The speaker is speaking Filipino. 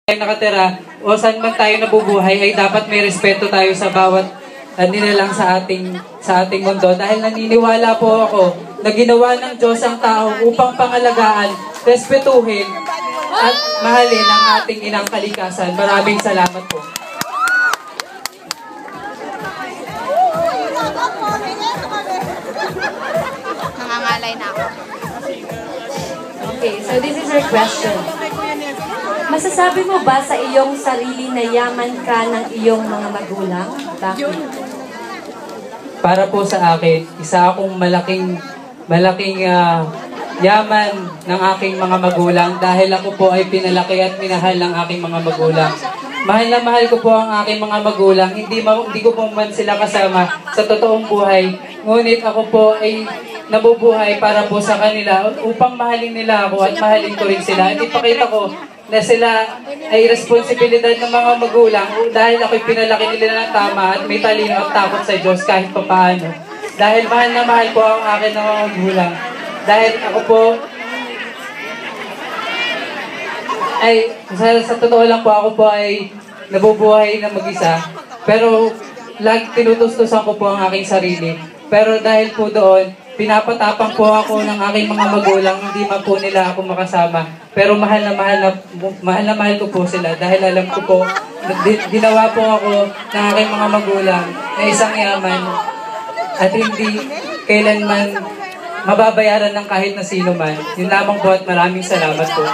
tayo nakatira o saan man tayo nabubuhay ay dapat may respeto tayo sa bawat nilalang sa ating mundo. Dahil naniniwala po ako na ginawa ng Diyos ang tao upang pangalagaan, respetuhin at mahalin ang ating inang kalikasan. Maraming salamat po. Nangangalay na ako. Okay, so this is your question. Masasabi mo ba sa iyong sarili na yaman ka ng iyong mga magulang? Bakit? Para po sa akin, isa akong malaking yaman ng aking mga magulang dahil ako po ay pinalaki at minahal ng aking mga magulang. Mahal na mahal ko po ang aking mga magulang. Hindi ko po man sila kasama sa totoong buhay. Ngunit ako po ay nabubuhay para po sa kanila upang mahalin nila ako at mahalin ko rin sila. At ipakita ko na sila ay responsibilidad ng mga magulang dahil ako'y pinalaki nila ng tama at may talino at takot sa Diyos kahit papaano. Dahil mahal na mahal po ang akin ng mga magulang. Dahil ako po ay, sa totoo lang po, ako po ay nabubuhay na mag-isa. Pero tinutustusan ko po ang aking sarili. Pero dahil po doon, pinapatapang po ako ng aking mga magulang, hindi man po nila ako makasama. Pero mahal na mahal ko po sila dahil alam ko po, ginawa po ako ng aking mga magulang na isang yaman at hindi kailanman mababayaran ng kahit na sino man. Yun lamang po at maraming salamat po.